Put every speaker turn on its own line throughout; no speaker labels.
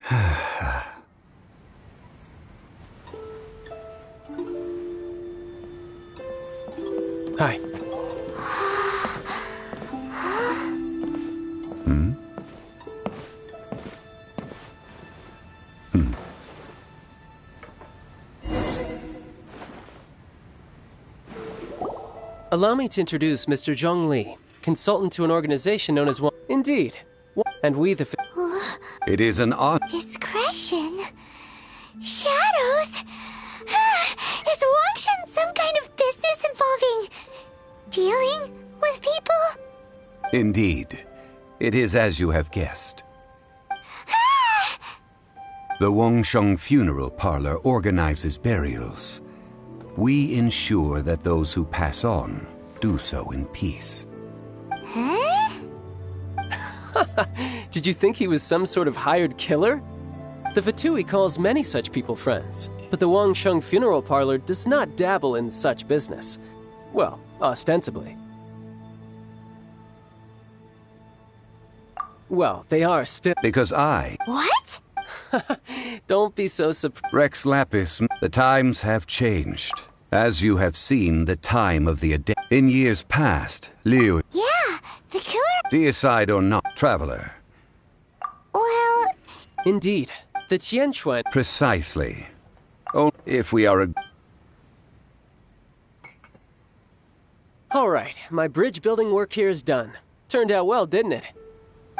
Hi. Allow me to introduce Mr. Zhong Li, consultant to an organization known as Indeed. And we the...
It is an honor.
Discretion? Shadows? Is Wangshan some kind of business involving dealing with people?
Indeed. It is as you have guessed. The Wangsheng Funeral Parlor organizes burials. We ensure that those who pass on do so in peace.
Huh?
Did you think he was some sort of hired killer? The Fatui calls many such people friends, but the Wangsheng Funeral Parlor does not dabble in such business. Well, ostensibly. Well, they are still...
Because I...
What?
Don't be so surprised.
Rex Lapis, the times have changed. As you have seen, the time of the in years past, Liu...
Yeah, the killer...
Deicide or not, traveler.
Well...
Indeed, the Tianquan...
Precisely. Oh, if we are a...
All right, my bridge building work here is done. Turned out well, didn't it?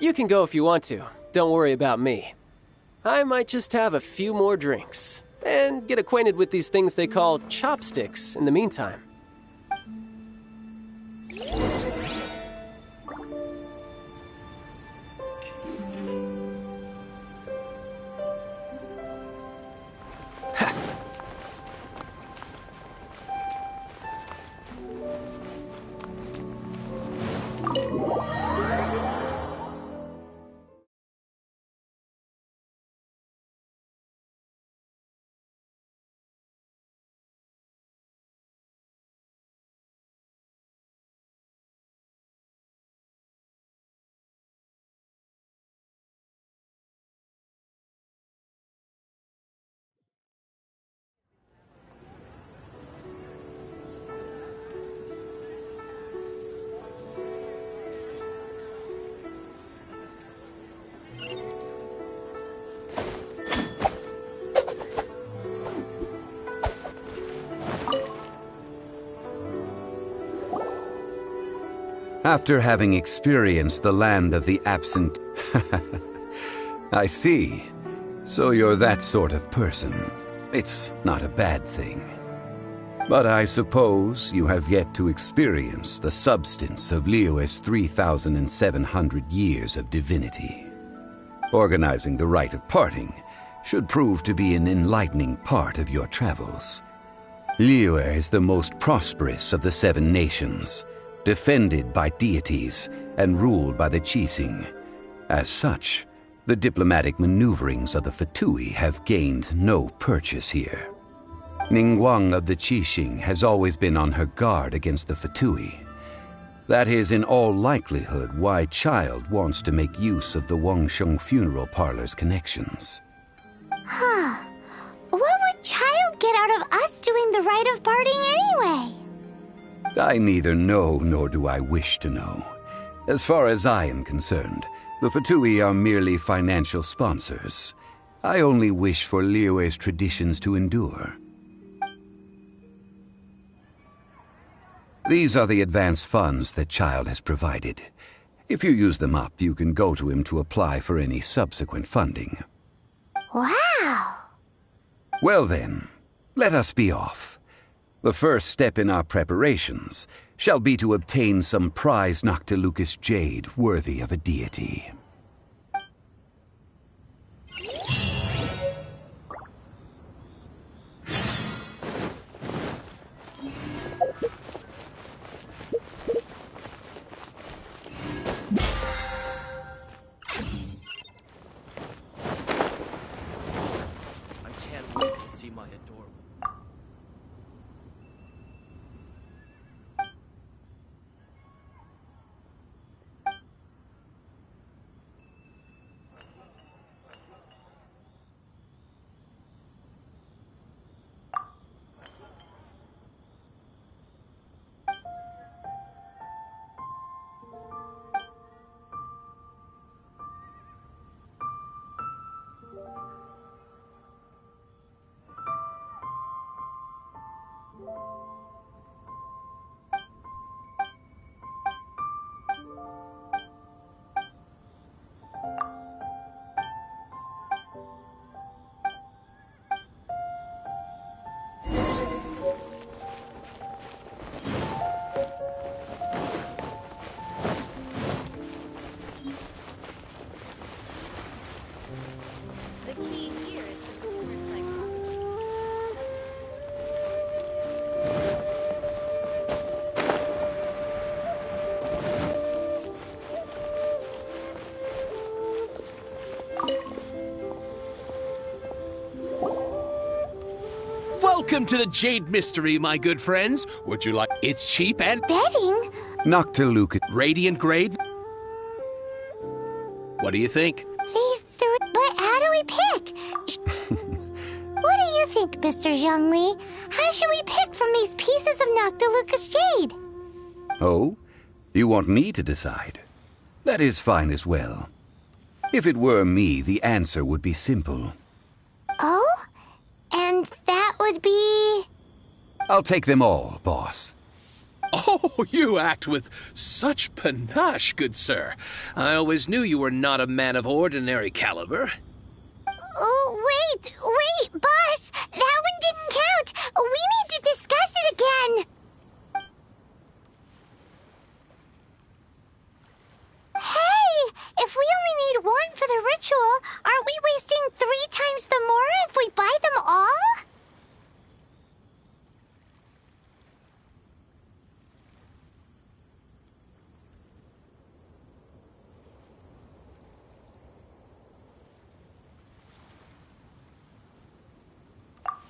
You can go if you want to. Don't worry about me. I might just have a few more drinks, and get acquainted with these things they call chopsticks in the meantime.
After having experienced the land of the absent... I see. So you're that sort of person. It's not a bad thing. But I suppose you have yet to experience the substance of Liyue's 3,700 years of divinity. Organizing the rite of parting should prove to be an enlightening part of your travels. Liyue is the most prosperous of the 7 nations, defended by deities and ruled by the Qixing. As such, the diplomatic maneuverings of the Fatui have gained no purchase here. Ningguang of the Qixing has always been on her guard against the Fatui. That is in all likelihood why Child wants to make use of the Wangsheng Funeral Parlor's connections.
Huh. What would Child get out of us doing the rite of parting anyway?
I neither know nor do I wish to know. As far as I am concerned, the Fatui are merely financial sponsors. I only wish for Liyue's traditions to endure. These are the advance funds that Child has provided. If you use them up, you can go to him to apply for any subsequent funding.
Wow!
Well then, let us be off. The first step in our preparations shall be to obtain some prize Noctilucous jade worthy of a deity.
I can't wait to see my adorable...
Welcome to the Jade Mystery, my good friends. Would you like... It's cheap and...
Betting?
Noctiluca.
Radiant grade? What do you think?
These three... But how do we pick? What do you think, Mr. Zhongli? How should we pick from these pieces of Noctiluca's jade?
Oh? You want me to decide? That is fine as well. If it were me, the answer would be simple.
Oh? And that would be...
I'll take them all, boss.
Oh, you act with such panache, good sir. I always knew you were not a man of ordinary caliber.
Oh, wait, boss! That one didn't count! We need to discuss it again! Hey! If we only need one for the ritual, aren't we wasting 3 times the more if we buy them all?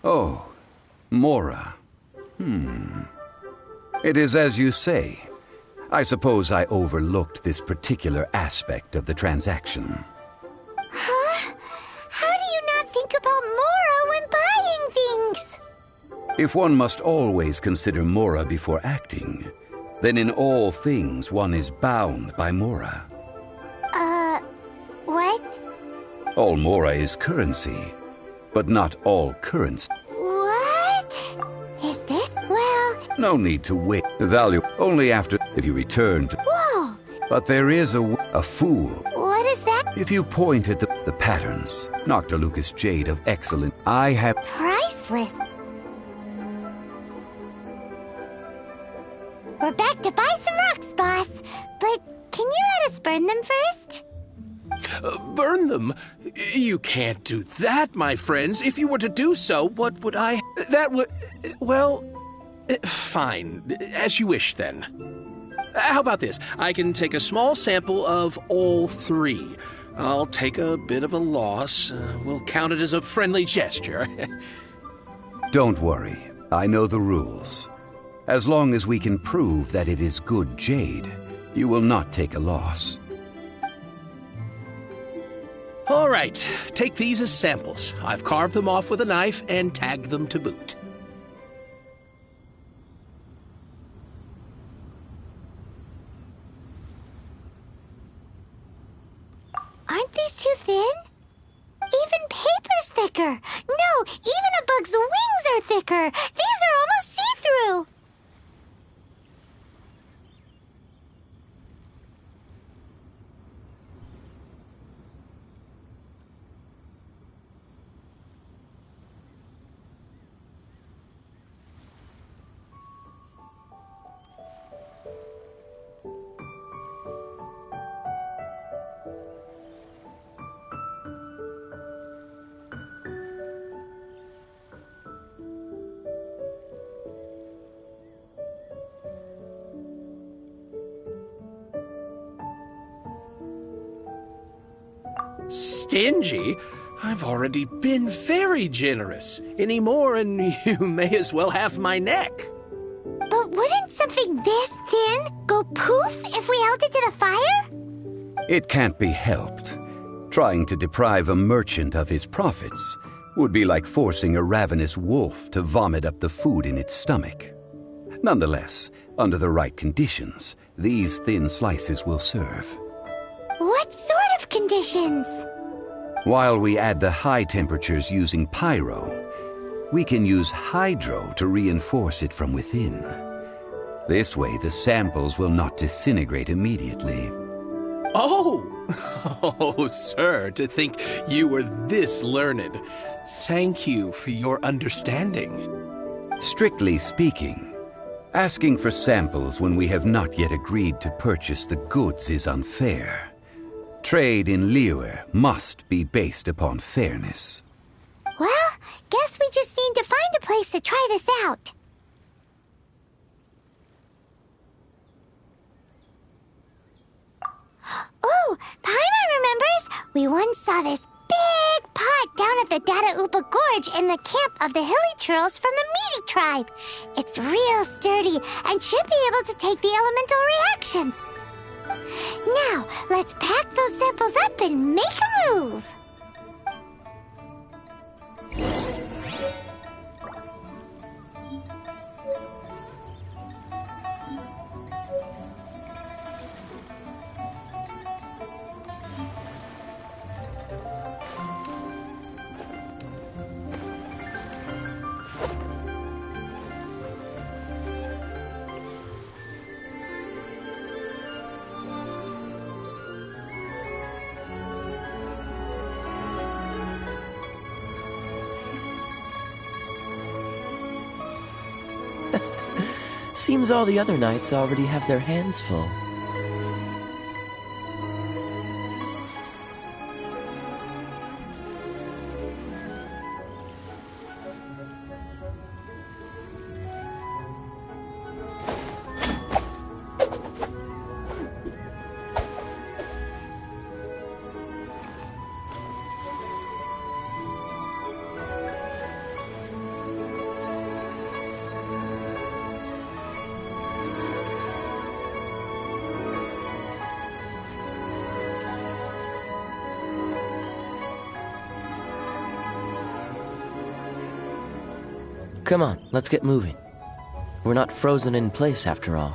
Oh, Mora. It is as you say. I suppose I overlooked this particular aspect of the transaction.
Huh? How do you not think about Mora when buying things?
If one must always consider Mora before acting, then in all things one is bound by Mora.
What?
All Mora is currency, but not all currency.
What? Is this? Well...
No need to wait. Value only after if you return to...
Whoa!
But there is a fool.
What is that?
If you point at the patterns, Noctiluca's jade of excellent, I have...
Priceless. We're back to buy some rocks, boss. But can you let us burn them first?
Burn them? You can't do that, my friends. If you were to do so, what would I... That would... Well... Fine. As you wish, then. How about this? I can take a small sample of all 3. I'll take a bit of a loss. We'll count it as a friendly gesture.
Don't worry. I know the rules. As long as we can prove that it is good jade, you will not take a loss.
All right. Take these as samples. I've carved them off with a knife and tagged them to boot.
Aren't these too thin? Even paper's thicker. No, even a bug's wings are thicker. These are almost see-through.
Stingy? I've already been very generous. Any more and you may as well have my neck.
But wouldn't something this thin go poof if we held it to the fire?
It can't be helped. Trying to deprive a merchant of his profits would be like forcing a ravenous wolf to vomit up the food in its stomach. Nonetheless, under the right conditions, these thin slices will serve.
What sort of conditions?
While we add the high temperatures using pyro, we can use hydro to reinforce it from within. This way, the samples will not disintegrate immediately.
Oh! Oh, sir, to think you were this learned. Thank you for your understanding.
Strictly speaking, asking for samples when we have not yet agreed to purchase the goods is unfair. Trade in Liyue must be based upon fairness.
Well, guess we just need to find a place to try this out. Oh, Paimon remembers! We once saw this big pot down down at the Dada Upa Gorge in the camp of the hilly churls from the Meaty tribe. It's real sturdy and should be able to take the elemental reactions. Now, let's pack those samples up and make a move.
Seems all the other knights already have their hands full. Come on, let's get moving. We're not frozen in place after all.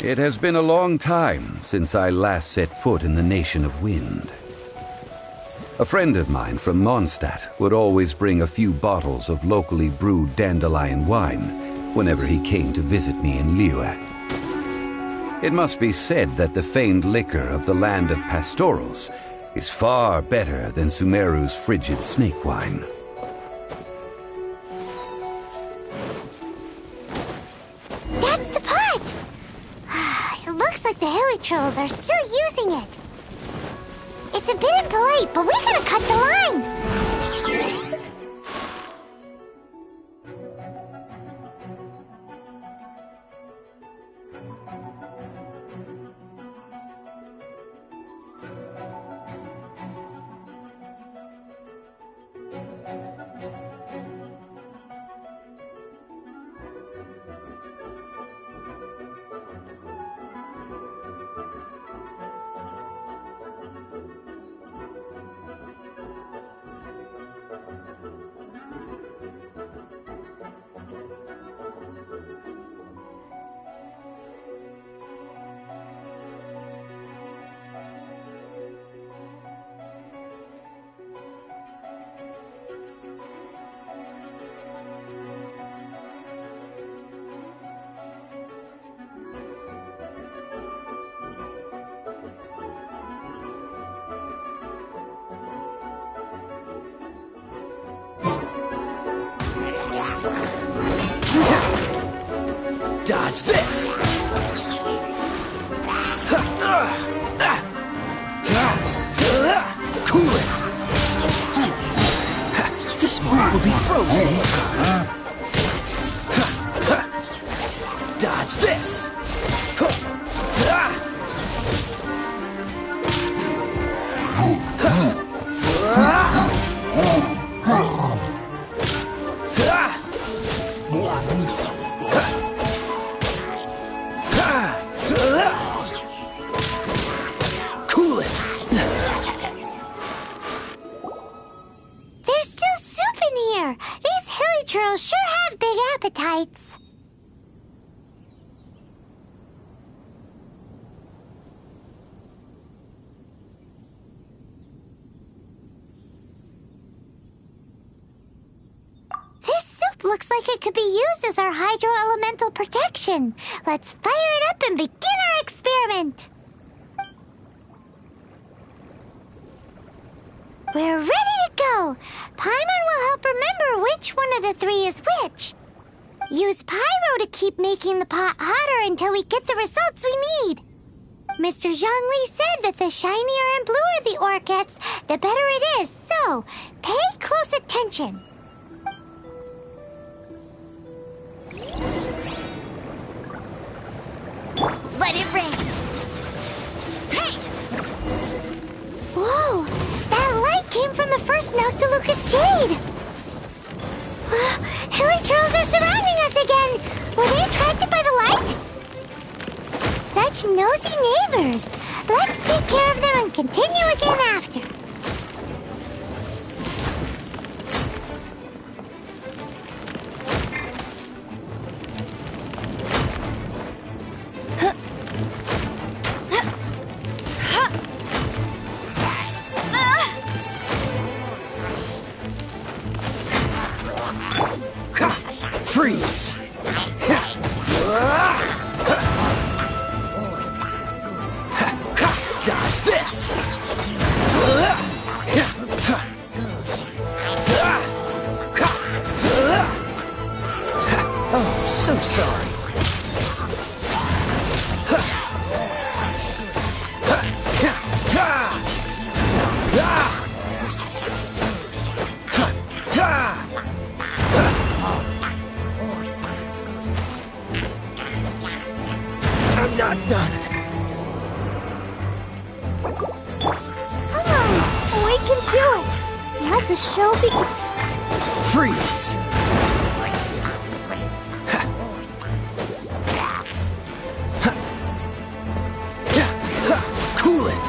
It has been a long time since I last set foot in the Nation of Wind. A friend of mine from Mondstadt would always bring a few bottles of locally brewed dandelion wine whenever he came to visit me in Liyue. It must be said that the famed liquor of the land of pastorals is far better than Sumeru's frigid snake wine.
Trolls are still using it. It's a bit impolite, but we gotta cut the line.
Dodge this! this!
Cool it!
There's still soup in here. These hilly churls sure have big appetites. This soup looks like it could be used as our hydro-elemental protection. Let's fire it up and begin our experiment. We're ready to go. Paimon will help remember which one of the three is which. Use pyro to keep making the pot hotter until we get the results we need. Mr. Zhongli said that the shinier and bluer the ore gets, the better it is, so pay close attention. Let it rain. Hey! Whoa! That light came from the first Noctilucous Jade! Hilly Trolls are surrounding us again! Were they attracted by the light? Such nosy neighbors! Let's take care of them and continue again after.
Freeze! Dodge this! Oh, so sorry. I'm not done.
Come on, we can do it. Let the show begin.
Freeze! Cool it!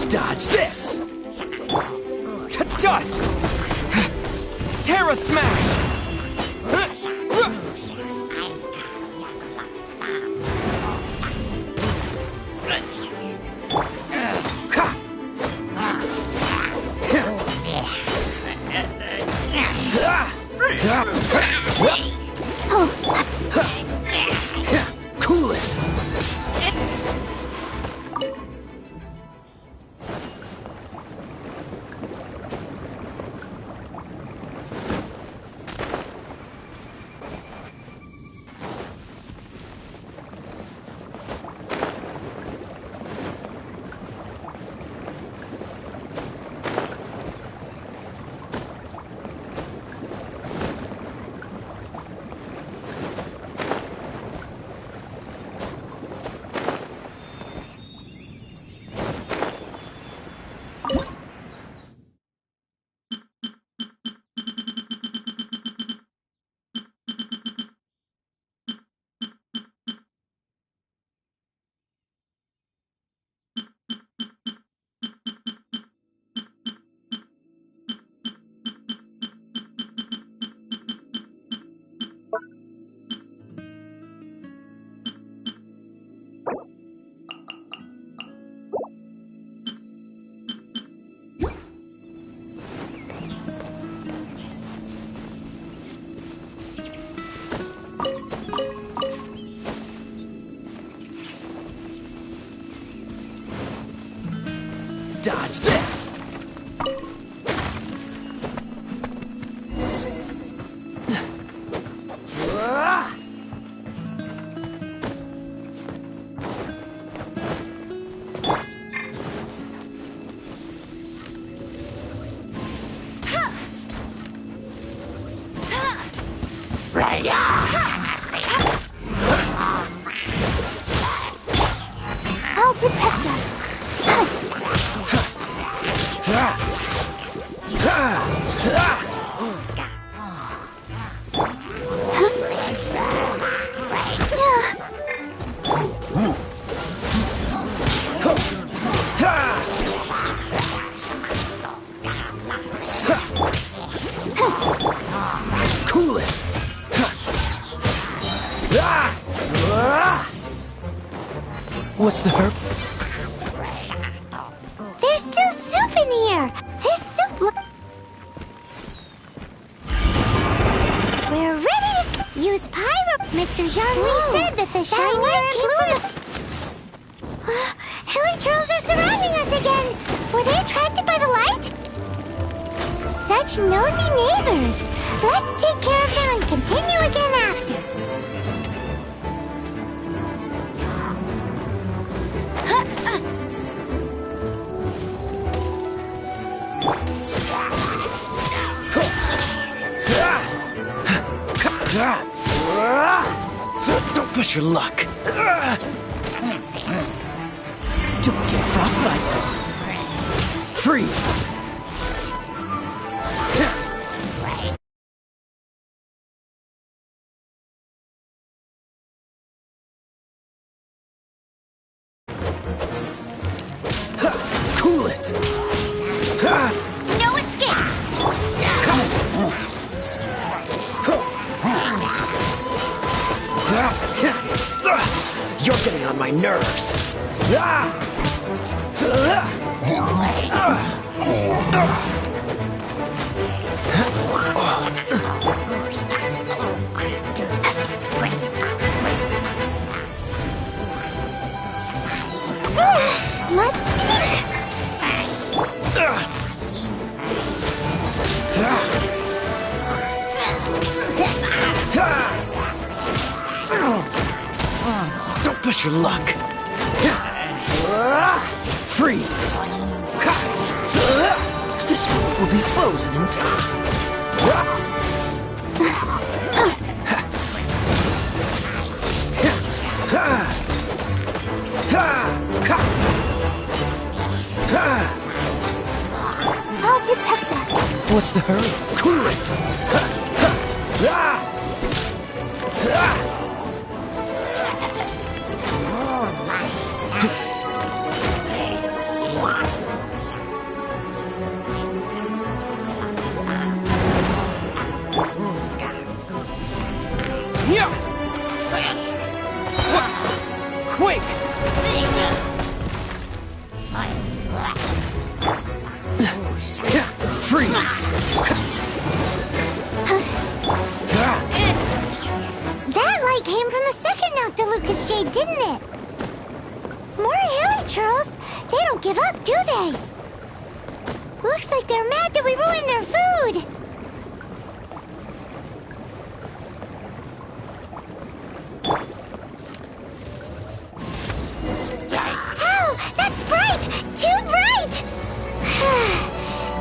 Dodge this! To dust! Terra Smash! Cool it! Dodge this! Cool it! What's the hurt?
There's still soup in here! This soup We're ready to use pyro! Mr. Jean-Louis said that the shiny light came from the... Helitrolls are surrounding us again! Were they attracted by the light? Such nosy neighbors! Let's take care of them and continue again after.
Don't push your luck. Don't get frostbite. Freeze. Cool it.
No escape!
You're getting on my nerves.
Let's eat!
Don't push your luck. Freeze. This one will be frozen in time.
I'll protect us.
What's the hurry? Cool it. Yeah. Quick. Freeze.
That light came from the second Noctilucous Jade, didn't it? More helitrolls? They don't give up, do they? Looks like they're mad that we ruined their food. Oh, that's bright! Too bright!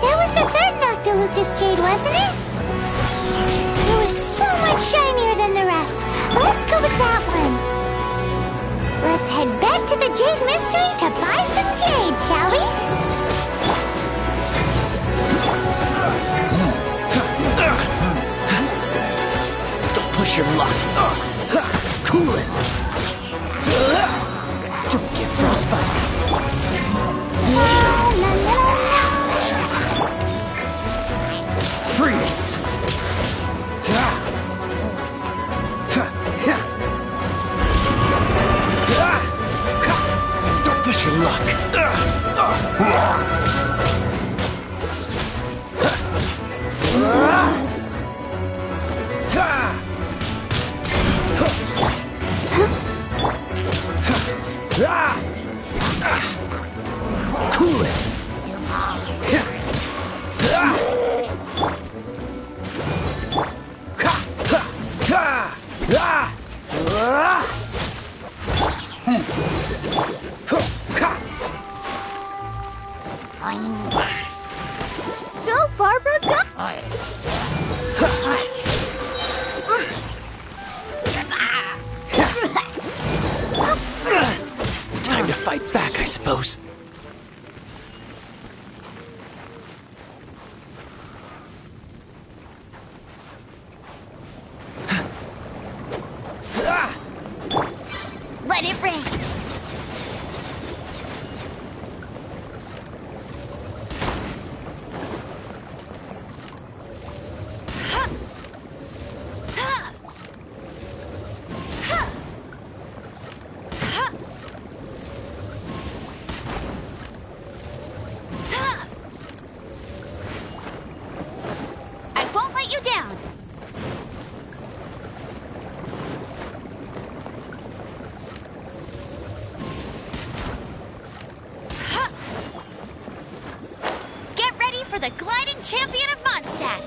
That was the third Noctilucous Jade, wasn't it? It was so much shinier than the rest. Let's go with that one. Let's head back to the Jade Mystery to buy some jade, shall we?
Don't push your luck. Cool it. Don't get frostbite. Freeze. Don't push your luck.
for the gliding champion of Mondstadt.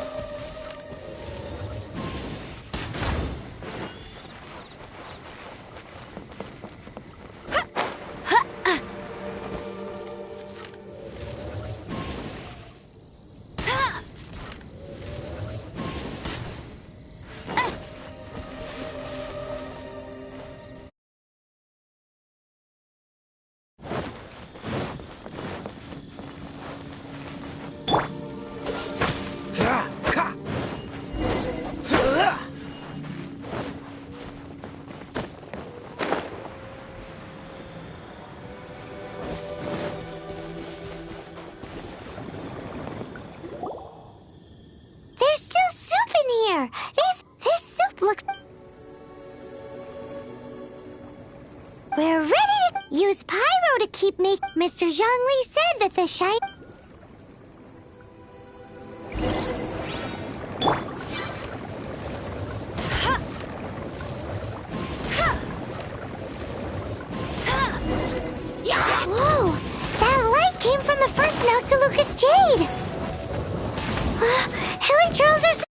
There's still soup in here. This soup looks... We're ready to use pyro to keep me. Mr. Zhongli said that the shine... Whoa! That light came from the first Noctilucous Jade! Hilly Trolls are...